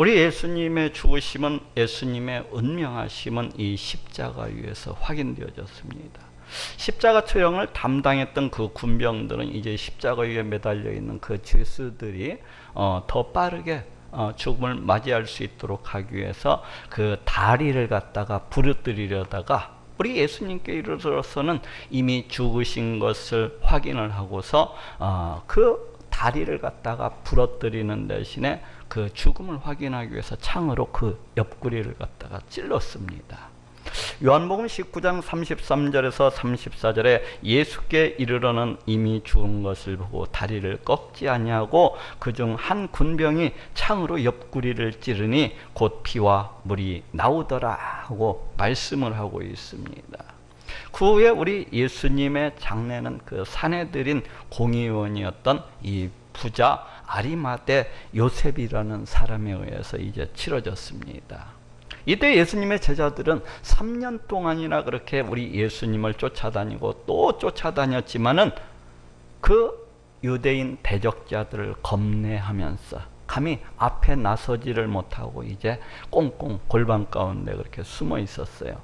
우리 예수님의 죽으심은, 예수님의 운명하심은 이 십자가 위에서 확인되어졌습니다. 십자가 처형을 담당했던 그 군병들은 이제 십자가 위에 매달려 있는 그 죄수들이 더 빠르게 죽음을 맞이할 수 있도록 하기 위해서 그 다리를 갖다가 부러뜨리려다가 우리 예수님께 이르러서는 이미 죽으신 것을 확인을 하고서 그 다리를 갖다가 부러뜨리는 대신에 그 죽음을 확인하기 위해서 창으로 그 옆구리를 갖다가 찔렀습니다. 요한복음 19장 33절에서 34절에 예수께 이르러는 이미 죽은 것을 보고 다리를 꺾지 아니하고 그중 한 군병이 창으로 옆구리를 찌르니 곧 피와 물이 나오더라 하고 말씀을 하고 있습니다. 그 후에 우리 예수님의 장례는 그 사내들인 공의원이었던 이 부자 아리마대 요셉이라는 사람에 의해서 이제 치러졌습니다. 이때 예수님의 제자들은 3년 동안이나 그렇게 우리 예수님을 쫓아다니고 또 쫓아다녔지만은 그 유대인 대적자들을 겁내하면서 감히 앞에 나서지를 못하고 이제 꽁꽁 골방 가운데 그렇게 숨어 있었어요.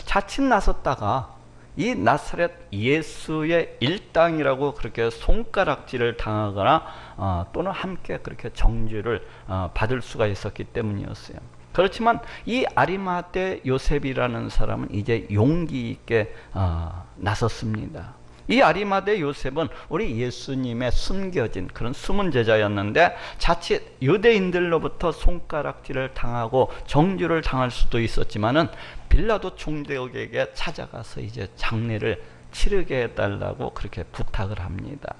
자칫 나섰다가 이 나사렛 예수의 일당이라고 그렇게 손가락질을 당하거나 또는 함께 그렇게 정죄를 받을 수가 있었기 때문이었어요. 그렇지만 이 아리마대 요셉이라는 사람은 이제 용기 있게 나섰습니다. 이 아리마대 요셉은 우리 예수님의 숨겨진 그런 숨은 제자였는데 자칫 유대인들로부터 손가락질을 당하고 정죄를 당할 수도 있었지만은 빌라도 총독에게 찾아가서 이제 장례를 치르게 해달라고 그렇게 부탁을 합니다.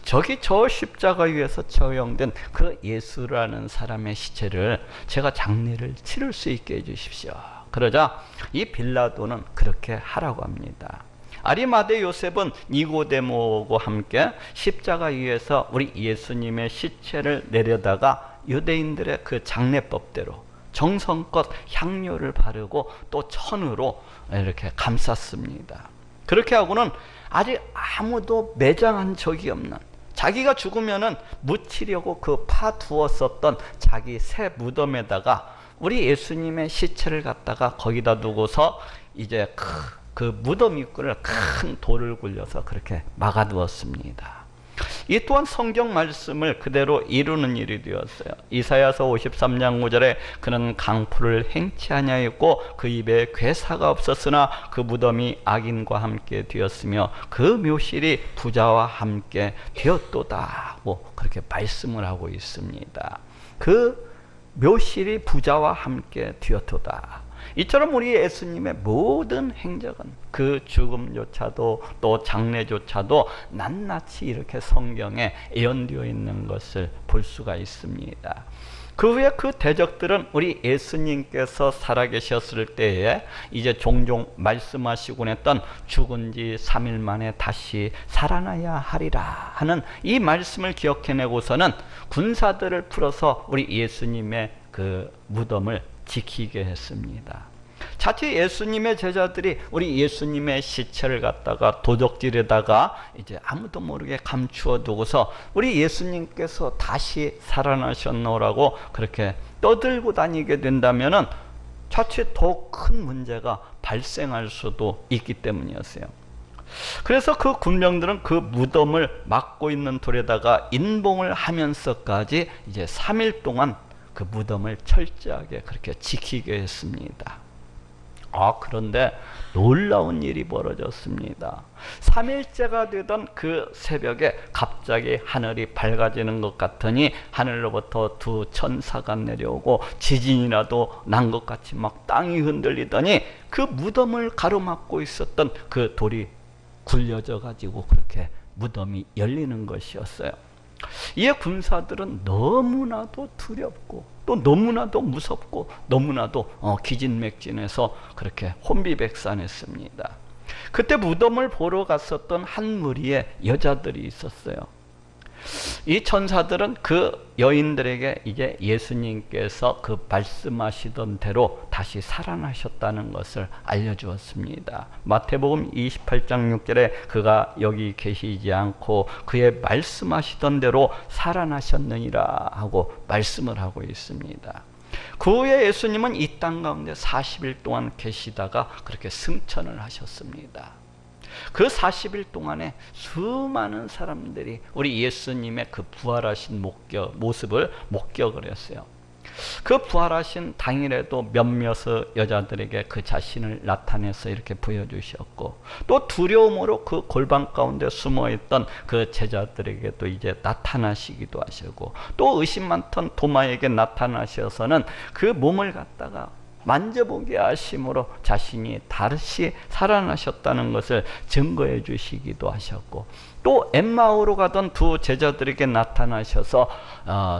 저기 저 십자가 위에서 처형된 그 예수라는 사람의 시체를 제가 장례를 치를 수 있게 해주십시오. 그러자 이 빌라도는 그렇게 하라고 합니다. 아리마대 요셉은 니고데모와 함께 십자가 위에서 우리 예수님의 시체를 내려다가 유대인들의 그 장례법대로 정성껏 향료를 바르고 또 천으로 이렇게 감쌌습니다. 그렇게 하고는 아직 아무도 매장한 적이 없는, 자기가 죽으면은 묻히려고 그 파두었었던 자기 새 무덤에다가 우리 예수님의 시체를 갖다가 거기다 두고서 이제 그 무덤 입구를 큰 돌을 굴려서 그렇게 막아두었습니다. 이 또한 성경 말씀을 그대로 이루는 일이 되었어요. 이사야서 53장 5절에 그는 강포를 행치 아니하였고 그 입에 괴사가 없었으나 그 무덤이 악인과 함께 되었으며 그 묘실이 부자와 함께 되었도다 하고 그렇게 말씀을 하고 있습니다. 그 묘실이 부자와 함께 되었도다. 이처럼 우리 예수님의 모든 행적은 그 죽음조차도 또 장례조차도 낱낱이 이렇게 성경에 예언되어 있는 것을 볼 수가 있습니다. 그 후에 그 대적들은 우리 예수님께서 살아계셨을 때에 이제 종종 말씀하시곤 했던 죽은 지 3일 만에 다시 살아나야 하리라 하는 이 말씀을 기억해내고서는 군사들을 풀어서 우리 예수님의 그 무덤을 지키게 했습니다. 자칫 예수님의 제자들이 우리 예수님의 시체를 갖다가 도적질에다가 이제 아무도 모르게 감추어 두고서 우리 예수님께서 다시 살아나셨노라고 그렇게 떠들고 다니게 된다면은 자칫 더 큰 문제가 발생할 수도 있기 때문이었어요. 그래서 그 군병들은 그 무덤을 막고 있는 돌에다가 인봉을 하면서까지 이제 3일 동안 그 무덤을 철저하게 그렇게 지키게 했습니다. 그런데 놀라운 일이 벌어졌습니다. 3일째가 되던 그 새벽에 갑자기 하늘이 밝아지는 것 같으니 하늘로부터 두 천사가 내려오고 지진이라도 난 것 같이 막 땅이 흔들리더니 그 무덤을 가로막고 있었던 그 돌이 굴려져 가지고 그렇게 무덤이 열리는 것이었어요. 이에 군사들은 너무나도 두렵고 또 너무나도 무섭고 너무나도 기진맥진해서 그렇게 혼비백산했습니다. 그때 무덤을 보러 갔었던 한 무리의 여자들이 있었어요. 이 천사들은 그 여인들에게 이제 예수님께서 그 말씀하시던 대로 다시 살아나셨다는 것을 알려주었습니다. 마태복음 28장 6절에 그가 여기 계시지 않고 그의 말씀하시던 대로 살아나셨느니라 하고 말씀을 하고 있습니다. 그 후에 예수님은 이 땅 가운데 40일 동안 계시다가 그렇게 승천을 하셨습니다. 그 40일 동안에 수많은 사람들이 우리 예수님의 그 부활하신 모습을 목격을 했어요. 그 부활하신 당일에도 몇몇의 여자들에게 그 자신을 나타내서 이렇게 보여주셨고, 또 두려움으로 그 골방 가운데 숨어있던 그 제자들에게 또 이제 나타나시기도 하시고, 또 의심 많던 도마에게 나타나셔서는 그 몸을 갖다가 만져보게 하심으로 자신이 다시 살아나셨다는 것을 증거해 주시기도 하셨고, 또 엠마오로 가던 두 제자들에게 나타나셔서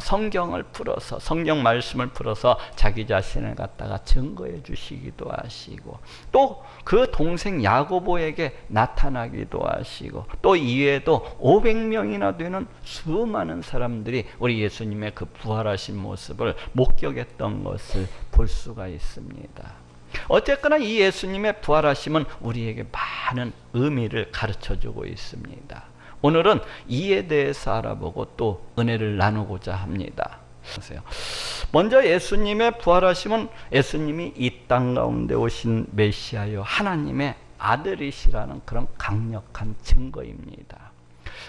성경을 풀어서, 성경 말씀을 풀어서 자기 자신을 갖다가 증거해 주시기도 하시고, 또 그 동생 야고보에게 나타나기도 하시고, 또 이외에도 500명이나 되는 수많은 사람들이 우리 예수님의 그 부활하신 모습을 목격했던 것을 볼 수가 있습니다. 어쨌거나 이 예수님의 부활하심은 우리에게 많은 의미를 가르쳐주고 있습니다. 오늘은 이에 대해서 알아보고 또 은혜를 나누고자 합니다. 먼저 예수님의 부활하심은 예수님이 이 땅 가운데 오신 메시아요 하나님의 아들이시라는 그런 강력한 증거입니다.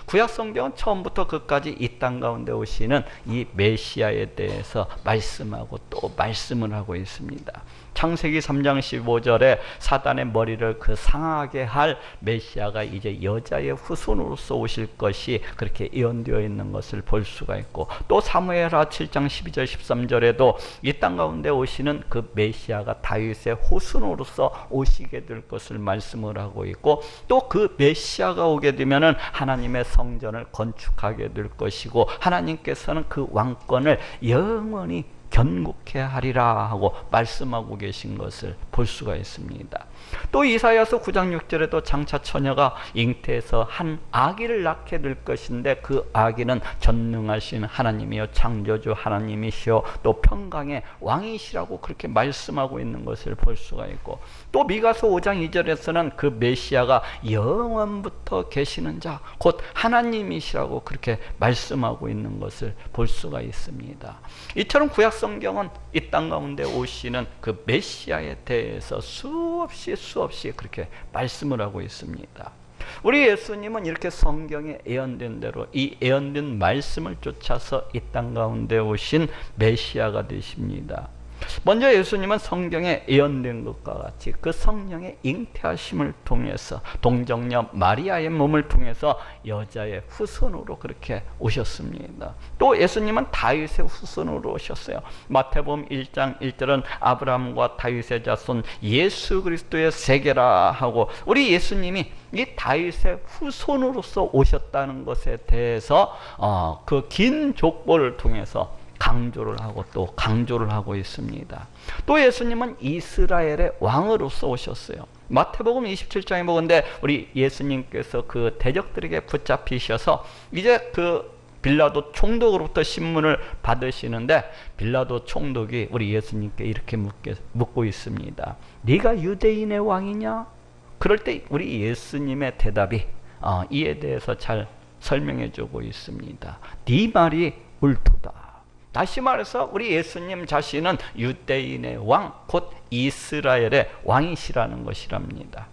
구약 성경은 처음부터 끝까지 이 땅 가운데 오시는 이 메시아에 대해서 말씀하고 또 말씀을 하고 있습니다. 창세기 3장 15절에 사단의 머리를 그 상하게 할 메시아가 이제 여자의 후손으로서 오실 것이 그렇게 예언되어 있는 것을 볼 수가 있고, 또 사무엘하 7장 12절 13절에도 이 땅 가운데 오시는 그 메시아가 다윗의 후손으로서 오시게 될 것을 말씀을 하고 있고, 또 그 메시아가 오게 되면은 하나님의 성전을 건축하게 될 것이고, 하나님께서는 그 왕권을 영원히 견고케 하리라 하고 말씀하고 계신 것을 볼 수가 있습니다. 또 이사야서 9장 6절에도 장차 처녀가 잉태에서 한 아기를 낳게 될 것인데, 그 아기는 전능하신 하나님이요 창조주 하나님이시요 또 평강의 왕이시라고 그렇게 말씀하고 있는 것을 볼 수가 있고, 또 미가서 5장 2절에서는 그 메시아가 영원부터 계시는 자 곧 하나님이시라고 그렇게 말씀하고 있는 것을 볼 수가 있습니다. 이처럼 구약 성경은 이 땅 가운데 오시는 그 메시아에 대해서 수없이 그렇게 말씀을 하고 있습니다. 우리 예수님은 이렇게 성경에 예언된 대로 이 예언된 말씀을 쫓아서 이 땅 가운데 오신 메시아가 되십니다. 먼저 예수님은 성경에 예언된 것과 같이 그 성령의 잉태하심을 통해서 동정녀 마리아의 몸을 통해서 여자의 후손으로 그렇게 오셨습니다. 또 예수님은 다윗의 후손으로 오셨어요. 마태복음 1장 1절은 아브라함과 다윗의 자손 예수 그리스도의 세계라 하고, 우리 예수님이 이 다윗의 후손으로서 오셨다는 것에 대해서 그 긴 족보를 통해서 강조를 하고 또 강조를 하고 있습니다. 또 예수님은 이스라엘의 왕으로서 오셨어요. 마태복음 27장에 보건대 우리 예수님께서 그 대적들에게 붙잡히셔서 이제 그 빌라도 총독으로부터 신문을 받으시는데, 빌라도 총독이 우리 예수님께 이렇게 묻고 있습니다. 네가 유대인의 왕이냐? 그럴 때 우리 예수님의 대답이 이에 대해서 잘 설명해 주고 있습니다. 네 말이 옳도다. 다시 말해서 우리 예수님 자신은 유대인의 왕, 곧 이스라엘의 왕이시라는 것이랍니다.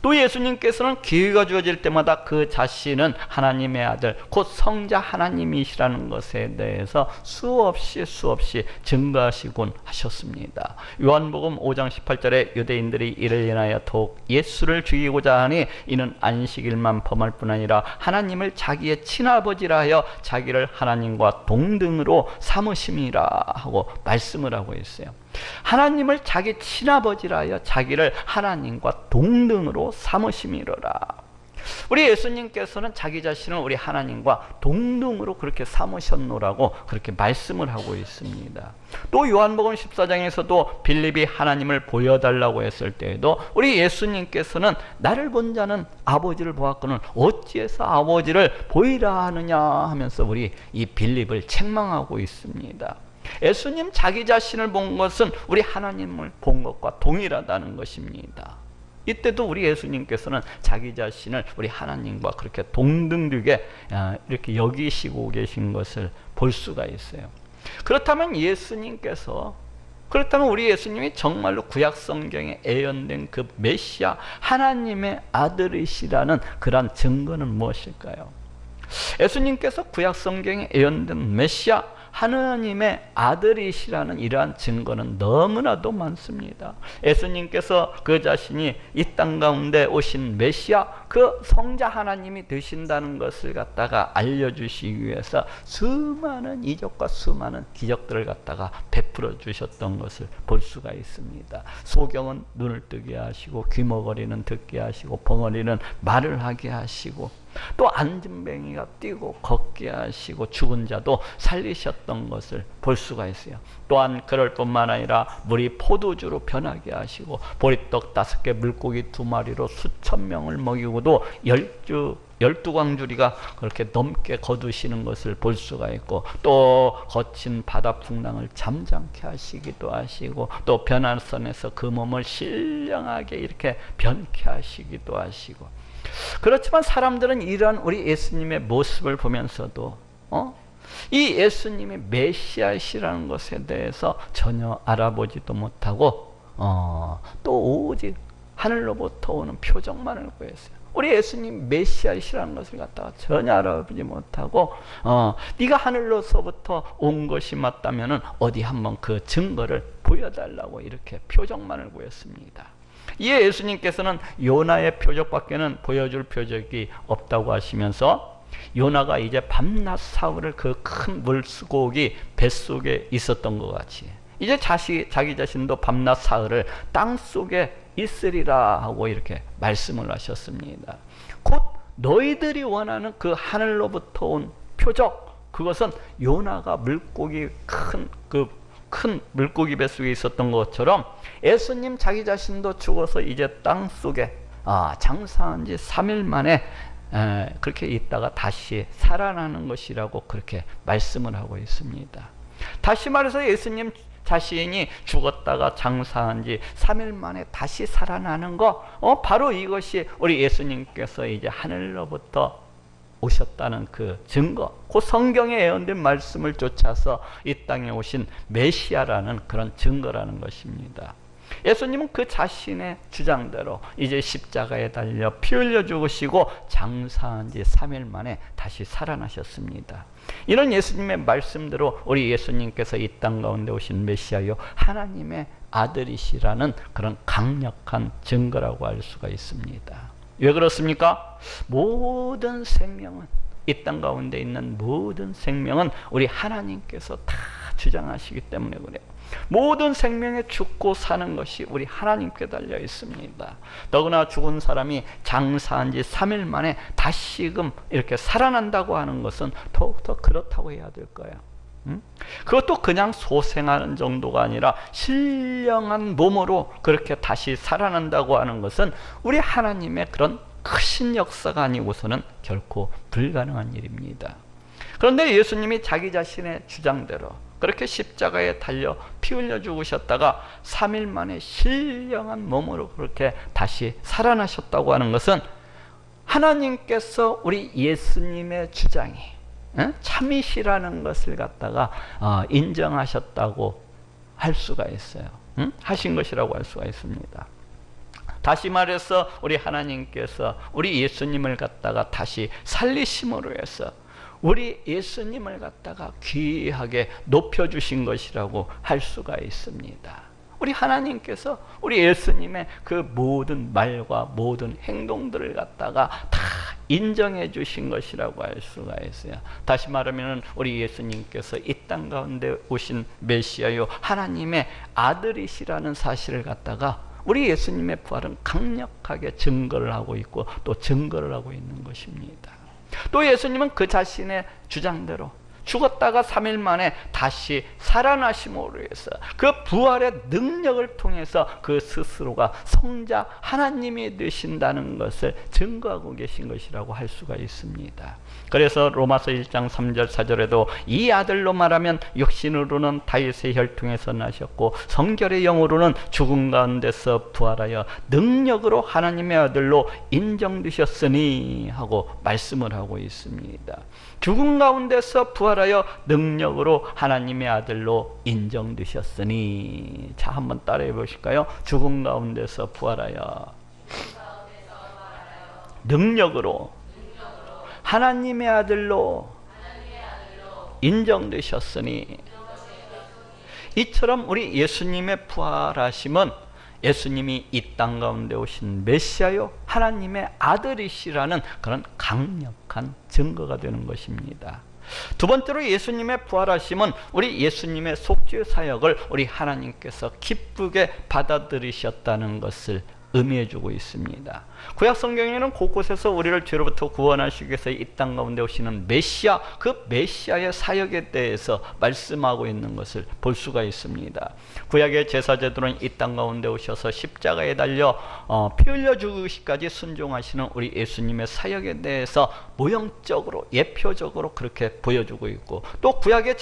또 예수님께서는 기회가 주어질 때마다 그 자신은 하나님의 아들, 곧 성자 하나님이시라는 것에 대해서 수없이 증거하시곤 하셨습니다. 요한복음 5장 18절에 유대인들이 이를 인하여 더욱 예수를 죽이고자 하니 이는 안식일만 범할 뿐 아니라 하나님을 자기의 친아버지라 하여 자기를 하나님과 동등으로 삼으심이라 하고 말씀을 하고 있어요. 하나님을 자기 친아버지라 하여 자기를 하나님과 동등으로 삼으심이로라. 우리 예수님께서는 자기 자신을 우리 하나님과 동등으로 그렇게 삼으셨노라고 그렇게 말씀을 하고 있습니다. 또 요한복음 14장에서도 빌립이 하나님을 보여달라고 했을 때에도 우리 예수님께서는 나를 본 자는 아버지를 보았거늘 어찌해서 아버지를 보이라 하느냐 하면서 우리 이 빌립을 책망하고 있습니다. 예수님 자기 자신을 본 것은 우리 하나님을 본 것과 동일하다는 것입니다. 이때도 우리 예수님께서는 자기 자신을 우리 하나님과 그렇게 동등되게 이렇게 여기시고 계신 것을 볼 수가 있어요. 그렇다면 그렇다면 우리 예수님이 정말로 구약 성경에 예언된 그 메시아 하나님의 아들이시라는 그러한 증거는 무엇일까요? 예수님께서 구약 성경에 예언된 메시아 하나님의 아들이시라는 이러한 증거는 너무나도 많습니다. 예수님께서 그 자신이 이 땅 가운데 오신 메시아 그 성자 하나님이 되신다는 것을 갖다가 알려주시기 위해서 수많은 이적과 수많은 기적들을 갖다가 베풀어 주셨던 것을 볼 수가 있습니다. 소경은 눈을 뜨게 하시고 귀머거리는 듣게 하시고 벙어리는 말을 하게 하시고 또 안진뱅이가 뛰고 걷게 하시고 죽은 자도 살리셨던 것을 볼 수가 있어요. 또한 그럴 뿐만 아니라 물이 포도주로 변하게 하시고 보리떡 5개 물고기 2마리로 수천 명을 먹이고도 12광주리가 그렇게 넘게 거두시는 것을 볼 수가 있고, 또 거친 바다 풍랑을 잠잠케 하시기도 하시고, 또 변화선에서 그 몸을 신령하게 이렇게 변케 하시기도 하시고. 그렇지만 사람들은 이런 우리 예수님의 모습을 보면서도 이 예수님이 메시아이시라는 것에 대해서 전혀 알아보지도 못하고 또 오직 하늘로부터 오는 표적만을 구했어요. 우리 예수님 메시아이시라는 것을 갖다가 전혀 알아보지 못하고 네가 하늘로서부터 온 것이 맞다면은 어디 한번 그 증거를 보여달라고 이렇게 표적만을 구했습니다. 이에 예수님께서는 요나의 표적밖에는 보여줄 표적이 없다고 하시면서, 요나가 이제 밤낮 사흘을 그 큰 물고기 뱃속에 있었던 것 같이 이제 자기 자신도 밤낮 사흘을 땅속에 있으리라 하고 이렇게 말씀을 하셨습니다. 곧 너희들이 원하는 그 하늘로부터 온 표적, 그것은 요나가 물고기 큰 물고기 뱃속에 있었던 것처럼 예수님 자기 자신도 죽어서 이제 땅속에 장사한 지 3일 만에 그렇게 있다가 다시 살아나는 것이라고 그렇게 말씀을 하고 있습니다. 다시 말해서 예수님 자신이 죽었다가 장사한 지 3일 만에 다시 살아나는 거, 바로 이것이 우리 예수님께서 이제 하늘로부터 오셨다는 그 증거, 그 성경에 예언된 말씀을 쫓아서 이 땅에 오신 메시아라는 그런 증거라는 것입니다. 예수님은 그 자신의 주장대로 이제 십자가에 달려 피 흘려 죽으시고 장사한 지 3일 만에 다시 살아나셨습니다. 이런 예수님의 말씀대로 우리 예수님께서 이 땅 가운데 오신 메시아요 하나님의 아들이시라는 그런 강력한 증거라고 할 수가 있습니다. 왜 그렇습니까? 모든 생명은, 이 땅 가운데 있는 모든 생명은 우리 하나님께서 다 주장하시기 때문에 그래요. 모든 생명에 죽고 사는 것이 우리 하나님께 달려 있습니다. 더구나 죽은 사람이 장사한 지 3일 만에 다시금 이렇게 살아난다고 하는 것은 더욱더 그렇다고 해야 될 거예요. 그것도 그냥 소생하는 정도가 아니라 신령한 몸으로 그렇게 다시 살아난다고 하는 것은 우리 하나님의 그런 크신 역사가 아니고서는 결코 불가능한 일입니다. 그런데 예수님이 자기 자신의 주장대로 그렇게 십자가에 달려 피 흘려 죽으셨다가 3일 만에 신령한 몸으로 그렇게 다시 살아나셨다고 하는 것은 하나님께서 우리 예수님의 주장이 참이시라는 것을 갖다가 인정하셨다고 할 수가 있어요. 하신 것이라고 할 수가 있습니다. 다시 말해서 우리 하나님께서 우리 예수님을 갖다가 다시 살리심으로 해서 우리 예수님을 갖다가 귀하게 높여주신 것이라고 할 수가 있습니다. 우리 하나님께서 우리 예수님의 그 모든 말과 모든 행동들을 갖다가 다 인정해 주신 것이라고 할 수가 있어요. 다시 말하면 우리 예수님께서 이 땅 가운데 오신 메시아요 하나님의 아들이시라는 사실을 갖다가 우리 예수님의 부활은 강력하게 증거를 하고 있고 또 증거를 하고 있는 것입니다. 또 예수님은 그 자신의 주장대로 죽었다가 3일 만에 다시 살아나심으로 해서 그 부활의 능력을 통해서 그 스스로가 성자 하나님이 되신다는 것을 증거하고 계신 것이라고 할 수가 있습니다. 그래서 로마서 1장 3절 4절에도 이 아들로 말하면 육신으로는 다윗의 혈통에서 나셨고 성결의 영으로는 죽음 가운데서 부활하여 능력으로 하나님의 아들로 인정되셨으니 하고 말씀을 하고 있습니다. 죽음 가운데서 부활하신 부활하여 능력으로 하나님의 아들로 인정되셨으니. 자, 한번 따라해 보실까요? 죽음 가운데서 부활하여 능력으로 하나님의 아들로 인정되셨으니. 이처럼 우리 예수님의 부활하심은 예수님이 이 땅 가운데 오신 메시아요 하나님의 아들이시라는 그런 강력한 증거가 되는 것입니다. 두 번째로 예수님의 부활하심은 우리 예수님의 속죄 사역을 우리 하나님께서 기쁘게 받아들이셨다는 것을 의미해주고 있습니다. 구약 성경에는 곳곳에서 우리를 죄로부터 구원하시기 위해서 이 땅 가운데 오시는 메시아, 그 메시아의 사역에 대해서 말씀하고 있는 것을 볼 수가 있습니다. 구약의 제사제들은 이 땅 가운데 오셔서 십자가에 달려 피 흘려 죽으시기까지 순종하시는 우리 예수님의 사역에 대해서 모형적으로 예표적으로 그렇게 보여주고 있고, 또 구약의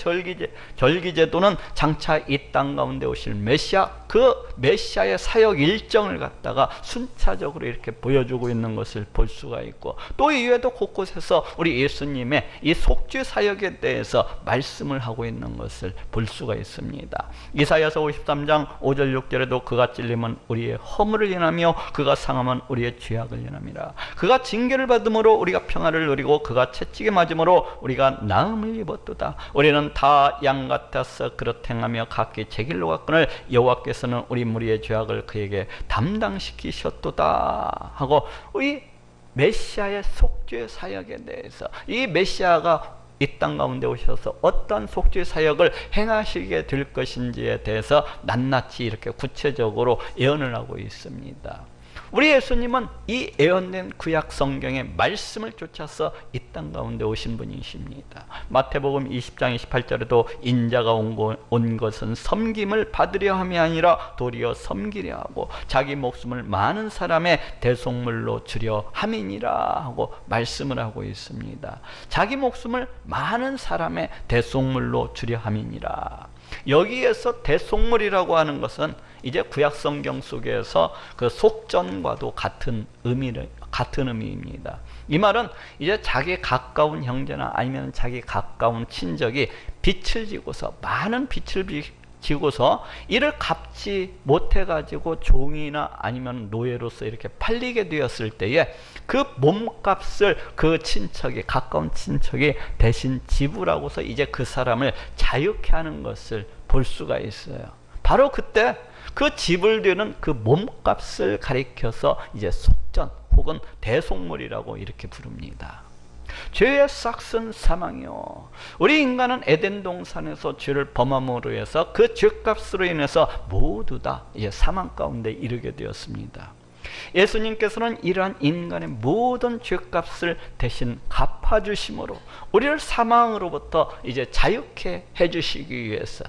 절기제도는 장차 이 땅 가운데 오실 메시아, 그 메시아의 사역 일정을 갖다가 순차적으로 이렇게 보여주고 있는 것을 볼 수가 있고, 또 이외에도 곳곳에서 우리 예수님의 이 속죄 사역에 대해서 말씀을 하고 있는 것을 볼 수가 있습니다. 이사야서 53장 5절 6절에도 그가 찔림은 우리의 허물을 인하며 그가 상함은 우리의 죄악을 인함이라. 그가 징계를 받음으로 우리가 평화를 누리고 그가 채찍에 맞음으로 우리가 나음을 입었도다. 우리는 다 양 같아서 그렇게 행하며 각기 제 길로 갔거늘 여호와께서는 우리 무리의 죄악을 그에게 담당시키셨도다 하고, 이 메시아의 속죄 사역에 대해서, 이 메시아가 이 땅 가운데 오셔서 어떤 속죄 사역을 행하시게 될 것인지에 대해서 낱낱이 이렇게 구체적으로 예언을 하고 있습니다. 우리 예수님은 이 예언된 구약 성경의 말씀을 쫓아서 이 땅 가운데 오신 분이십니다. 마태복음 20장 28절에도 인자가 온 것은 섬김을 받으려 함이 아니라 도리어 섬기려 하고 자기 목숨을 많은 사람의 대속물로 주려 함이니라 하고 말씀을 하고 있습니다. 자기 목숨을 많은 사람의 대속물로 주려 함이니라. 여기에서 대속물이라고 하는 것은 이제 구약 성경 속에서 그 속전과도 같은 의미입니다. 이 말은 이제 자기 가까운 형제나 아니면 자기 가까운 친족이 빚을 지고서, 많은 빚을 지고서 이를 갚지 못해 가지고 종이나 아니면 노예로서 이렇게 팔리게 되었을 때에 그 몸값을 그 친척이, 가까운 친척이 대신 지불하고서 이제 그 사람을 자유케 하는 것을 볼 수가 있어요. 바로 그때 그 지불되는 그 몸값을 가리켜서 이제 속전 혹은 대속물이라고 이렇게 부릅니다. 죄의 싹은 사망이요. 우리 인간은 에덴 동산에서 죄를 범함으로 해서 그 죄값으로 인해서 모두 다 이제 사망 가운데 이르게 되었습니다. 예수님께서는 이러한 인간의 모든 죄값을 대신 갚아주심으로 우리를 사망으로부터 이제 자유케 해주시기 위해서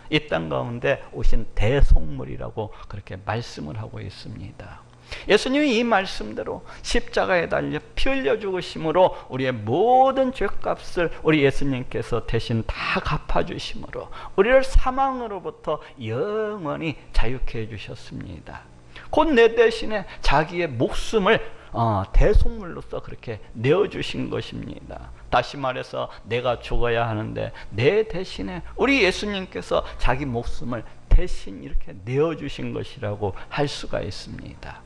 이 땅 가운데 오신 대속물이라고 그렇게 말씀을 하고 있습니다. 예수님이 이 말씀대로 십자가에 달려 피 흘려 죽으심으로 우리의 모든 죄값을 우리 예수님께서 대신 다 갚아주심으로 우리를 사망으로부터 영원히 자유케 해주셨습니다. 곧 내 대신에 자기의 목숨을 대속물로서 그렇게 내어주신 것입니다. 다시 말해서 내가 죽어야 하는데 내 대신에 우리 예수님께서 자기 목숨을 대신 이렇게 내어주신 것이라고 할 수가 있습니다.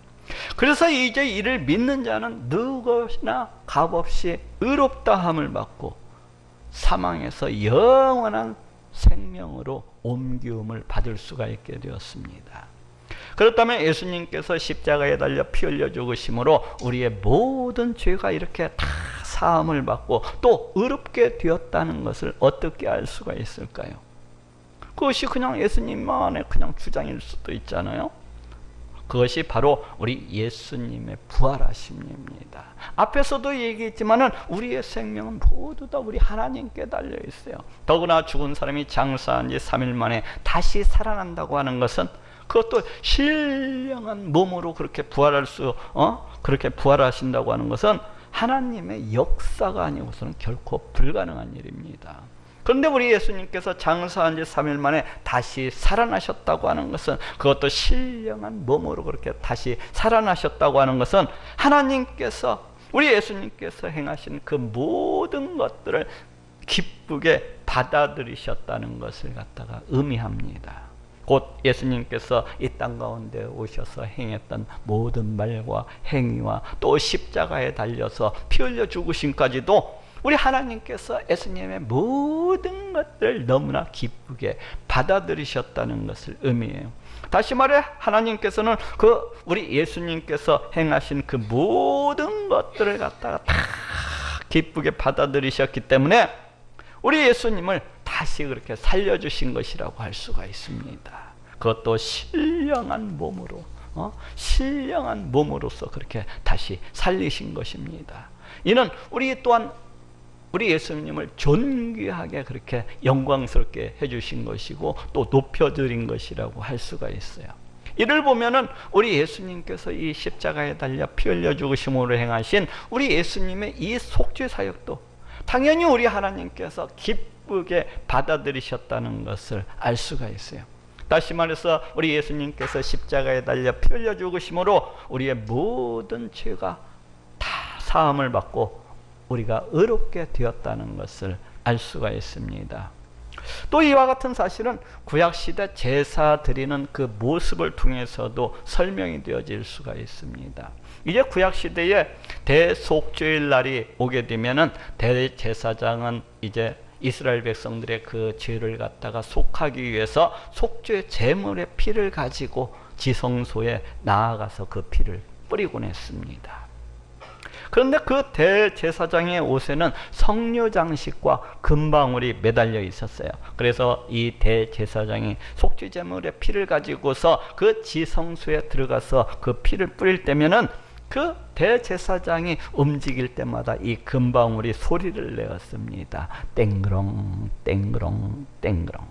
그래서 이제 이를 믿는 자는 누구나 값없이 의롭다함을 받고 사망에서 영원한 생명으로 옮기움을 받을 수가 있게 되었습니다. 그렇다면 예수님께서 십자가에 달려 피 흘려 죽으심으로 우리의 모든 죄가 이렇게 다 사함을 받고 또 의롭게 되었다는 것을 어떻게 알 수가 있을까요? 그것이 그냥 예수님만의 그냥 주장일 수도 있잖아요. 그것이 바로 우리 예수님의 부활하심입니다. 앞에서도 얘기했지만은 우리의 생명은 모두 다 우리 하나님께 달려 있어요. 더구나 죽은 사람이 장사한 지 3일 만에 다시 살아난다고 하는 것은, 그것도 신령한 몸으로 그렇게 그렇게 부활하신다고 하는 것은 하나님의 역사가 아니고서는 결코 불가능한 일입니다. 그런데 우리 예수님께서 장사한 지 3일 만에 다시 살아나셨다고 하는 것은, 그것도 신령한 몸으로 그렇게 다시 살아나셨다고 하는 것은 하나님께서, 우리 예수님께서 행하신 그 모든 것들을 기쁘게 받아들이셨다는 것을 갖다가 의미합니다. 곧 예수님께서 이 땅 가운데 오셔서 행했던 모든 말과 행위와 또 십자가에 달려서 피 흘려 죽으심까지도 우리 하나님께서 예수님의 모든 것들을 너무나 기쁘게 받아들이셨다는 것을 의미해요. 다시 말해 하나님께서는 우리 예수님께서 행하신 그 모든 것들을 갖다가 다 기쁘게 받아들이셨기 때문에 우리 예수님을 다시 그렇게 살려주신 것이라고 할 수가 있습니다. 그것도 신령한 몸으로, 신령한 몸으로서 그렇게 다시 살리신 것입니다. 이는 우리 또한 우리 예수님을 존귀하게 그렇게 영광스럽게 해주신 것이고 또 높여드린 것이라고 할 수가 있어요. 이를 보면은 우리 예수님께서 이 십자가에 달려 피 흘려 죽으심으로 행하신 우리 예수님의 이 속죄 사역도 당연히 우리 하나님께서 기쁘게 받아들이셨다는 것을 알 수가 있어요. 다시 말해서 우리 예수님께서 십자가에 달려 피 흘려 죽으심으로 우리의 모든 죄가 다 사함을 받고 우리가 의롭게 되었다는 것을 알 수가 있습니다. 또 이와 같은 사실은 구약시대 제사 드리는 그 모습을 통해서도 설명이 되어질 수가 있습니다. 이제 구약시대에 대속죄일 날이 오게 되면은 대제사장은 이제 이스라엘 백성들의 그 죄를 갖다가 속하기 위해서 속죄 제물의 피를 가지고 지성소에 나아가서 그 피를 뿌리곤 했습니다. 그런데 그 대제사장의 옷에는 성료 장식과 금방울이 매달려 있었어요. 그래서 이 대제사장이 속죄 제물의 피를 가지고서 그 지성소에 들어가서 그 피를 뿌릴 때면은 그 대제사장이 움직일 때마다 이 금방울이 소리를 내었습니다. 땡그렁 땡그렁 땡그렁.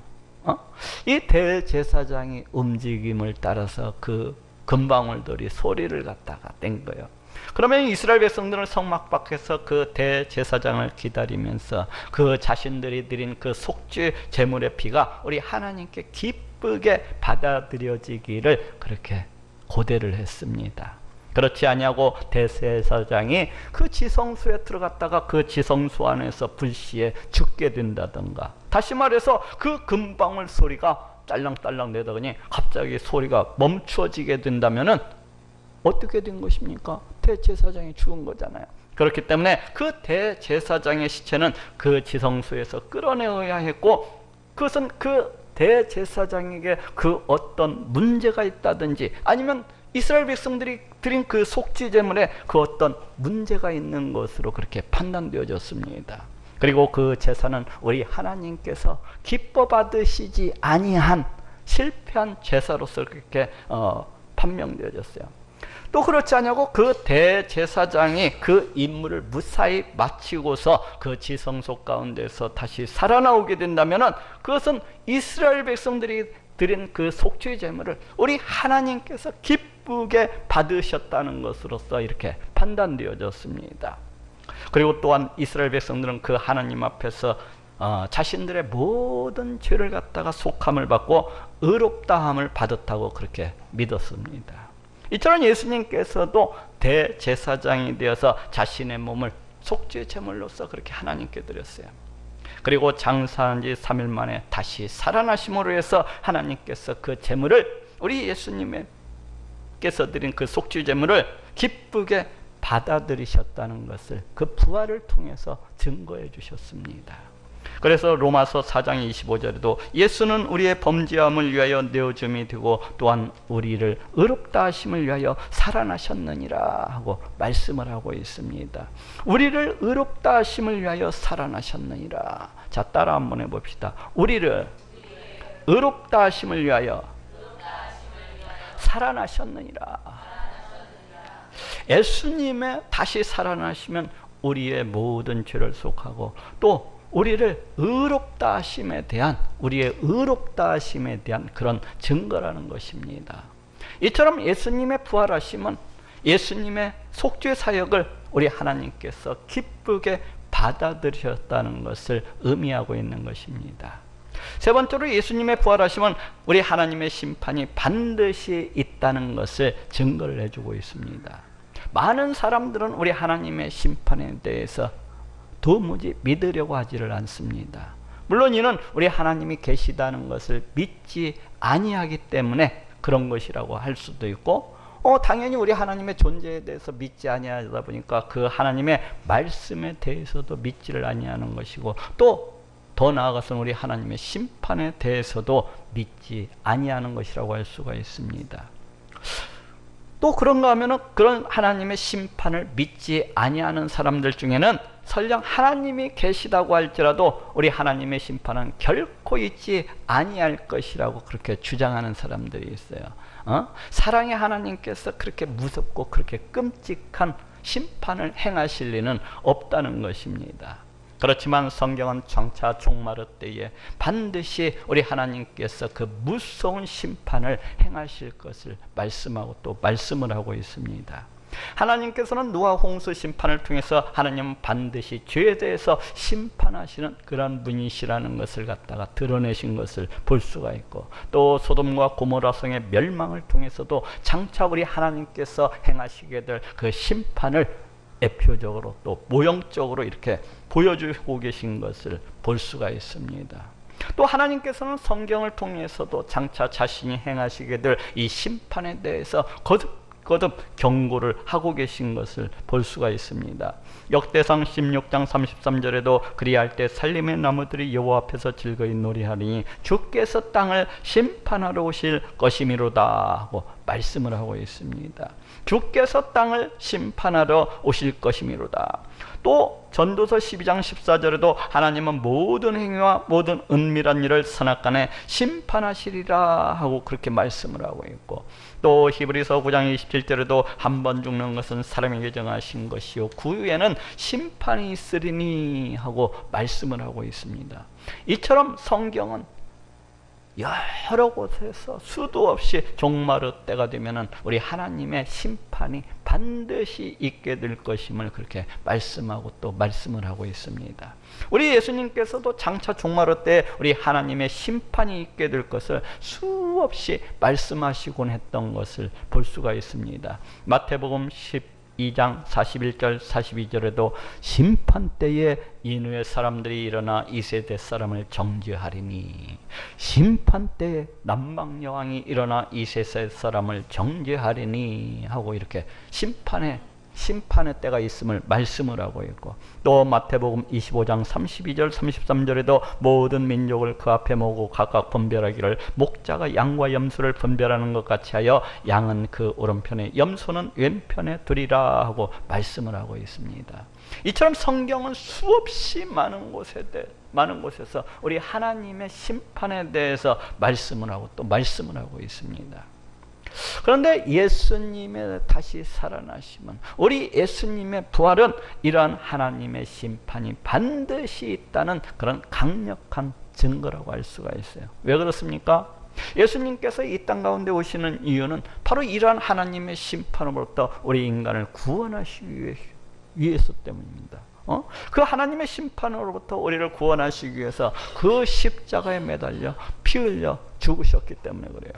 이 대제사장이 움직임을 따라서 그 금방울들이 소리를 갖다가 뗀 거예요. 그러면 이스라엘 백성들은 성막 밖에서 그 대제사장을 기다리면서 그 자신들이 드린 그 속죄 제물의 피가 우리 하나님께 기쁘게 받아들여지기를 그렇게 고대를 했습니다. 그렇지 아니하고 대제사장이 그 지성소에 들어갔다가 그 지성소 안에서 불시에 죽게 된다든가, 다시 말해서 그 금방울 소리가 딸랑딸랑 내더니 갑자기 소리가 멈추어지게 된다면은 어떻게 된 것입니까? 대제사장이 죽은 거잖아요. 그렇기 때문에 그 대제사장의 시체는 그 지성소에서 끌어내어야 했고, 그것은 그 대제사장에게 그 어떤 문제가 있다든지 아니면 이스라엘 백성들이 드린 그 속죄 제물에 그 어떤 문제가 있는 것으로 그렇게 판단되어졌습니다. 그리고 그 제사는 우리 하나님께서 기뻐 받으시지 아니한 실패한 제사로서 그렇게 판명되어졌어요. 또 그렇지 않냐고 그 대제사장이 그 임무를 무사히 마치고서 그 지성소 가운데서 다시 살아나오게 된다면은 그것은 이스라엘 백성들이 드린 그 속죄 제물을 우리 하나님께서 기쁘게 받으셨다는 것으로서 이렇게 판단되어졌습니다. 그리고 또한 이스라엘 백성들은 그 하나님 앞에서 자신들의 모든 죄를 갖다가 속함을 받고 의롭다함을 받았다고 그렇게 믿었습니다. 이처럼 예수님께서도 대제사장이 되어서 자신의 몸을 속죄 제물로서 그렇게 하나님께 드렸어요. 그리고 장사한 지 3일 만에 다시 살아나심으로 해서 하나님께서 그 제물을 우리 예수님께서 드린 그 속죄 제물을 기쁘게 받아들이셨다는 것을 그 부활을 통해서 증거해 주셨습니다. 그래서 로마서 4장 25절에도 예수는 우리의 범죄함을 위하여 내어줌이 되고 또한 우리를 의롭다 하심을 위하여 살아나셨느니라 하고 말씀을 하고 있습니다. 우리를 의롭다 하심을 위하여 살아나셨느니라. 자, 따라 한번 해봅시다. 우리를 의롭다 하심을 위하여 살아나셨느니라. 예수님의 다시 살아나시면 우리의 모든 죄를 속하고 또 우리를 의롭다 하심에 대한, 우리의 의롭다 하심에 대한 그런 증거라는 것입니다. 이처럼 예수님의 부활하심은 예수님의 속죄 사역을 우리 하나님께서 기쁘게 받아들이셨다는 것을 의미하고 있는 것입니다. 세 번째로 예수님의 부활하심은 우리 하나님의 심판이 반드시 있다는 것을 증거를 해주고 있습니다. 많은 사람들은 우리 하나님의 심판에 대해서 도무지 믿으려고 하지를 않습니다. 물론 이는 우리 하나님이 계시다는 것을 믿지 아니하기 때문에 그런 것이라고 할 수도 있고, 당연히 우리 하나님의 존재에 대해서 믿지 아니하다 보니까 그 하나님의 말씀에 대해서도 믿지를 아니하는 것이고, 또 더 나아가서는 우리 하나님의 심판에 대해서도 믿지 아니하는 것이라고 할 수가 있습니다. 또 그런가 하면은 그런 하나님의 심판을 믿지 아니하는 사람들 중에는 설령 하나님이 계시다고 할지라도 우리 하나님의 심판은 결코 있지 아니할 것이라고 그렇게 주장하는 사람들이 있어요. 사랑의 하나님께서 그렇게 무섭고 그렇게 끔찍한 심판을 행하실 리는 없다는 것입니다. 그렇지만 성경은 장차 종말의 때에 반드시 우리 하나님께서 그 무서운 심판을 행하실 것을 말씀하고 또 말씀을 하고 있습니다. 하나님께서는 노아 홍수 심판을 통해서 하나님은 반드시 죄에 대해서 심판하시는 그런 분이시라는 것을 갖다가 드러내신 것을 볼 수가 있고, 또 소돔과 고모라 성의 멸망을 통해서도 장차 우리 하나님께서 행하시게 될 그 심판을 대표적으로 또 모형적으로 이렇게 보여주고 계신 것을 볼 수가 있습니다. 또 하나님께서는 성경을 통해서도 장차 자신이 행하시게 될 이 심판에 대해서 거듭 경고를 하고 계신 것을 볼 수가 있습니다. 역대상 16장 33절에도 그리할 때 살림의 나무들이 여호와 앞에서 즐거이 노래하리니 주께서 땅을 심판하러 오실 것이미로다 하고 말씀을 하고 있습니다. 주께서 땅을 심판하러 오실 것이미로다. 또 전도서 12장 14절에도 하나님은 모든 행위와 모든 은밀한 일을 선악간에 심판하시리라 하고 그렇게 말씀을 하고 있고, 또 히브리서 9장 27절에도 한 번 죽는 것은 사람에게 정하신 것이요 그 후에는 심판이 있으리니 하고 말씀을 하고 있습니다. 이처럼 성경은 여러 곳에서 수도 없이 종말의 때가 되면은 우리 하나님의 심판이 반드시 있게 될 것임을 그렇게 말씀하고 또 말씀을 하고 있습니다. 우리 예수님께서도 장차 종말의 때 우리 하나님의 심판이 있게 될 것을 수없이 말씀하시곤 했던 것을 볼 수가 있습니다. 마태복음 12장 41절 42절에도 심판 때에 인후의 사람들이 일어나 이 세대 사람을 정죄하리니, 심판 때에 남방 여왕이 일어나 이 세대 사람을 정죄하리니 하고 이렇게 심판의 때가 있음을 말씀을 하고 있고, 또 마태복음 25장 32절 33절에도 모든 민족을 그 앞에 모으고 각각 분별하기를 목자가 양과 염소를 분별하는 것 같이 하여 양은 그 오른편에 염소는 왼편에 두리라 하고 말씀을 하고 있습니다. 이처럼 성경은 수없이 많은 곳에서 우리 하나님의 심판에 대해서 말씀을 하고 또 말씀을 하고 있습니다. 그런데 예수님의 다시 살아나심은, 우리 예수님의 부활은 이러한 하나님의 심판이 반드시 있다는 그런 강력한 증거라고 할 수가 있어요. 왜 그렇습니까? 예수님께서 이 땅 가운데 오시는 이유는 바로 이러한 하나님의 심판으로부터 우리 인간을 구원하시기 위해서 때문입니다. 그 하나님의 심판으로부터 우리를 구원하시기 위해서 그 십자가에 매달려 피 흘려 죽으셨기 때문에 그래요.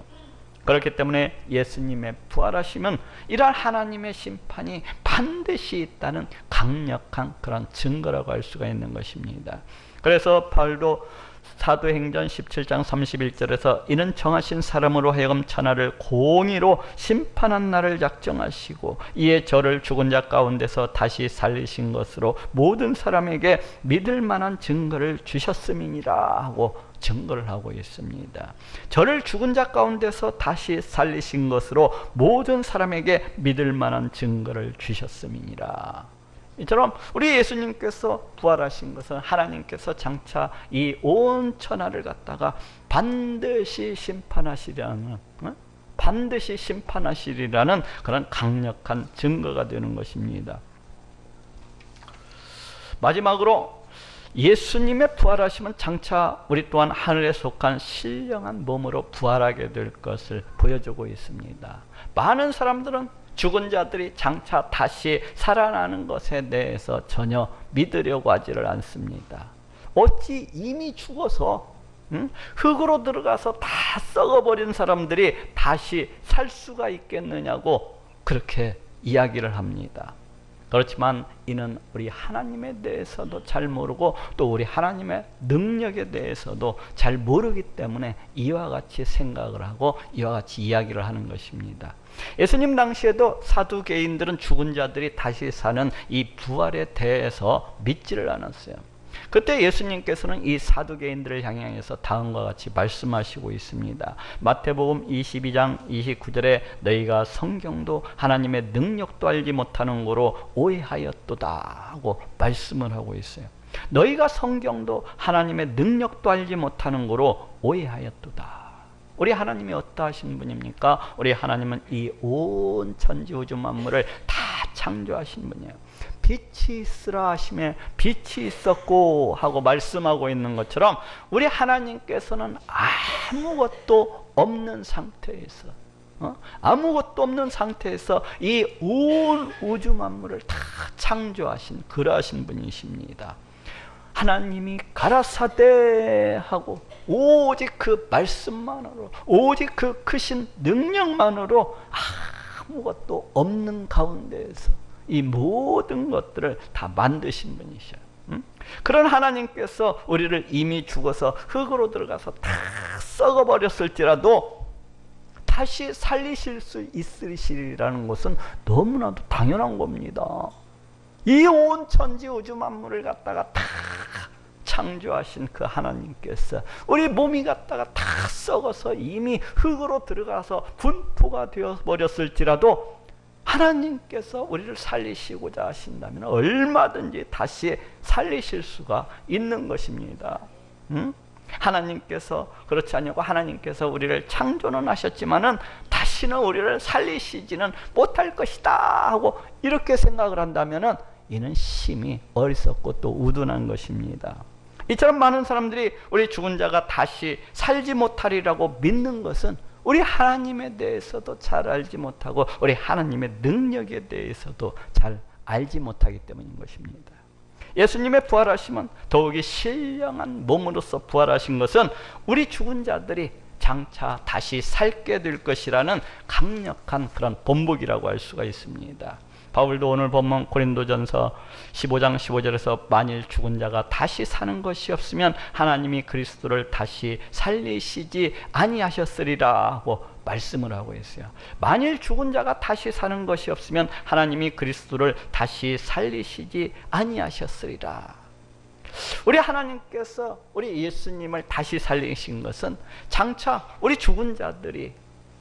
그렇기 때문에 예수님의 부활하심은 이러한 하나님의 심판이 반드시 있다는 강력한 그런 증거라고 할 수가 있는 것입니다. 그래서 바울도 사도행전 17장 31절에서 이는 정하신 사람으로 하여금 천하를 공의로 심판한 날을 작정하시고 이에 저를 죽은 자 가운데서 다시 살리신 것으로 모든 사람에게 믿을 만한 증거를 주셨음이니라 하고 증거를 하고 있습니다. 저를 죽은 자 가운데서 다시 살리신 것으로 모든 사람에게 믿을 만한 증거를 주셨음이니라. 이처럼 우리 예수님께서 부활하신 것은 하나님께서 장차 이 온 천하를 갖다가 반드시 심판하시리라는 그런 강력한 증거가 되는 것입니다. 마지막으로 예수님의 부활하심은 장차 우리 또한 하늘에 속한 신령한 몸으로 부활하게 될 것을 보여주고 있습니다. 많은 사람들은 죽은 자들이 장차 다시 살아나는 것에 대해서 전혀 믿으려고 하지를 않습니다. 어찌 이미 죽어서 흙으로 들어가서 다 썩어버린 사람들이 다시 살 수가 있겠느냐고 그렇게 이야기를 합니다. 그렇지만 이는 우리 하나님에 대해서도 잘 모르고 또 우리 하나님의 능력에 대해서도 잘 모르기 때문에 이와 같이 생각을 하고 이와 같이 이야기를 하는 것입니다. 예수님 당시에도 사두개인들은 죽은 자들이 다시 사는 이 부활에 대해서 믿지를 않았어요. 그때 예수님께서는 이 사두개인들을 향해서 다음과 같이 말씀하시고 있습니다. 마태복음 22장 29절에 너희가 성경도 하나님의 능력도 알지 못하는 거로 오해하였도다 하고 말씀을 하고 있어요. 너희가 성경도 하나님의 능력도 알지 못하는 거로 오해하였도다. 우리 하나님이 어떠하신 분입니까? 우리 하나님은 이 온 천지우주 만물을 다 창조하신 분이에요. 빛이 있으라 하심에 빛이 있었고 하고 말씀하고 있는 것처럼 우리 하나님께서는 아무것도 없는 상태에서 아무것도 없는 상태에서 이 온 우주 만물을 다 창조하신 그러하신 분이십니다. 하나님이 가라사대 하고 오직 그 말씀만으로 오직 그 크신 능력만으로 아무것도 없는 가운데에서 이 모든 것들을 다 만드신 분이셔요. 그런 하나님께서 우리를 이미 죽어서 흙으로 들어가서 다 썩어버렸을지라도 다시 살리실 수 있으시리라는 것은 너무나도 당연한 겁니다. 이 온 천지 우주 만물을 갖다가 다 창조하신 그 하나님께서 우리 몸이 갖다가 다 썩어서 이미 흙으로 들어가서 분토가 되어 버렸을지라도 하나님께서 우리를 살리시고자 하신다면 얼마든지 다시 살리실 수가 있는 것입니다. 하나님께서 그렇지 않냐고 하나님께서 우리를 창조는 하셨지만은 다시는 우리를 살리시지는 못할 것이다 하고 이렇게 생각을 한다면은 이는 심히 어리석고 또 우둔한 것입니다. 이처럼 많은 사람들이 우리 죽은 자가 다시 살지 못하리라고 믿는 것은 우리 하나님에 대해서도 잘 알지 못하고 우리 하나님의 능력에 대해서도 잘 알지 못하기 때문인 것입니다. 예수님의 부활하심은 더욱이 신령한 몸으로서 부활하신 것은 우리 죽은 자들이 장차 다시 살게 될 것이라는 강력한 그런 본보기라고 할 수가 있습니다. 바울도 오늘 본문 고린도전서 15장 15절에서 만일 죽은 자가 다시 사는 것이 없으면 하나님이 그리스도를 다시 살리시지 아니하셨으리라 하고 말씀을 하고 있어요. 만일 죽은 자가 다시 사는 것이 없으면 하나님이 그리스도를 다시 살리시지 아니하셨으리라. 우리 하나님께서 우리 예수님을 다시 살리신 것은 장차 우리 죽은 자들이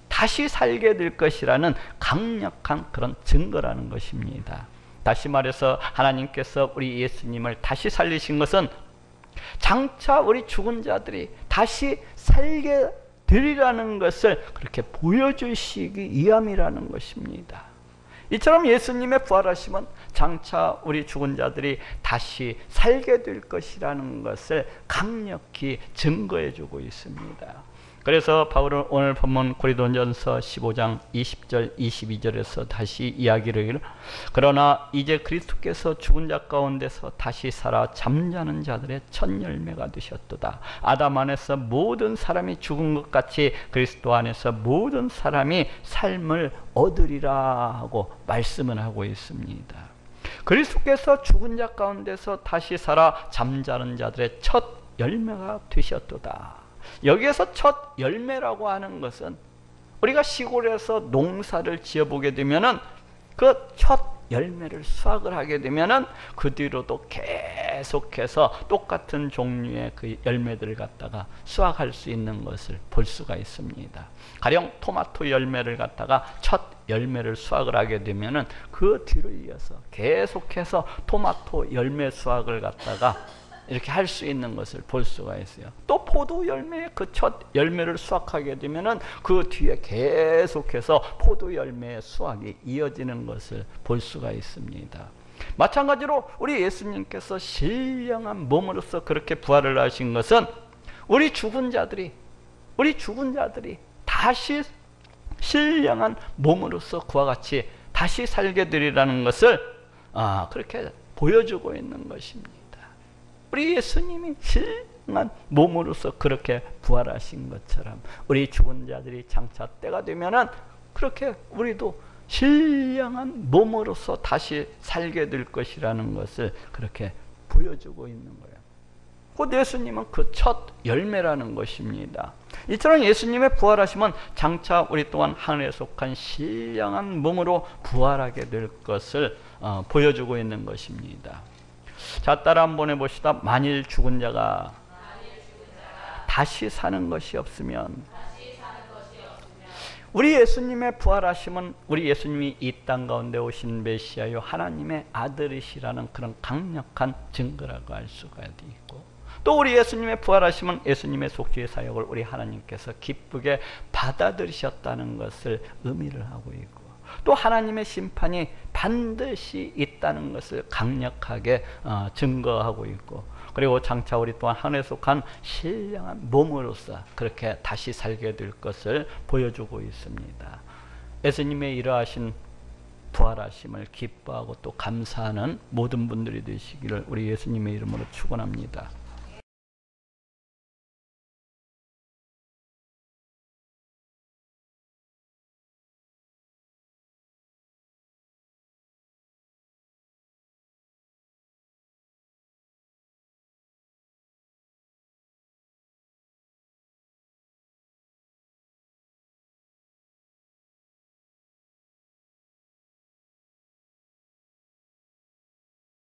다시 살게 될 것이라는 강력한 그런 증거라는 것입니다. 다시 말해서 하나님께서 우리 예수님을 다시 살리신 것은 장차 우리 죽은 자들이 다시 살게 되리라는 것을 그렇게 보여주시기 위함이라는 것입니다. 이처럼 예수님의 부활하심은 장차 우리 죽은 자들이 다시 살게 될 것이라는 것을 강력히 증거해 주고 있습니다. 그래서 바울은 오늘 본문 고린도전서 15장 20절 22절에서 다시 이야기를 그러나 이제 그리스도께서 죽은 자 가운데서 다시 살아 잠자는 자들의 첫 열매가 되셨도다. 아담 안에서 모든 사람이 죽은 것 같이 그리스도 안에서 모든 사람이 삶을 얻으리라 하고 말씀을 하고 있습니다. 그리스도께서 죽은 자 가운데서 다시 살아 잠자는 자들의 첫 열매가 되셨도다. 여기에서 첫 열매라고 하는 것은 우리가 시골에서 농사를 지어보게 되면은 그 첫 열매를 수확을 하게 되면은 그 뒤로도 계속해서 똑같은 종류의 그 열매들을 갖다가 수확할 수 있는 것을 볼 수가 있습니다. 가령 토마토 열매를 갖다가 첫 열매를 수확을 하게 되면은 그 뒤로 이어서 계속해서 토마토 열매 수확을 갖다가 이렇게 할 수 있는 것을 볼 수가 있어요. 또 포도 열매의 그 첫 열매를 수확하게 되면은 그 뒤에 계속해서 포도 열매의 수확이 이어지는 것을 볼 수가 있습니다. 마찬가지로 우리 예수님께서 신령한 몸으로서 그렇게 부활을 하신 것은 우리 죽은 자들이 다시 신령한 몸으로서 그와 같이 다시 살게 되리라는 것을 그렇게 보여주고 있는 것입니다. 우리 예수님이 신령한 몸으로서 그렇게 부활하신 것처럼 우리 죽은 자들이 장차 때가 되면은 그렇게 우리도 신령한 몸으로서 다시 살게 될 것이라는 것을 그렇게 보여주고 있는 거예요. 곧 예수님은 그 첫 열매라는 것입니다. 이처럼 예수님의 부활하심은 장차 우리 또한 하늘에 속한 신령한 몸으로 부활하게 될 것을 보여주고 있는 것입니다. 자, 따라 한번 해봅시다. 만일 죽은 자가 다시 사는 것이 없으면, 우리 예수님의 부활하심은 우리 예수님이 이 땅 가운데 오신 메시아요 하나님의 아들이시라는 그런 강력한 증거라고 할 수가 있고, 또 우리 예수님의 부활하심은 예수님의 속죄의 사역을 우리 하나님께서 기쁘게 받아들이셨다는 것을 의미를 하고 있고, 또 하나님의 심판이 반드시 있다는 것을 강력하게 증거하고 있고, 그리고 장차 우리 또한 하늘에 속한 신령한 몸으로서 그렇게 다시 살게 될 것을 보여주고 있습니다. 예수님의 이러하신 부활하심을 기뻐하고 또 감사하는 모든 분들이 되시기를 우리 예수님의 이름으로 축원합니다.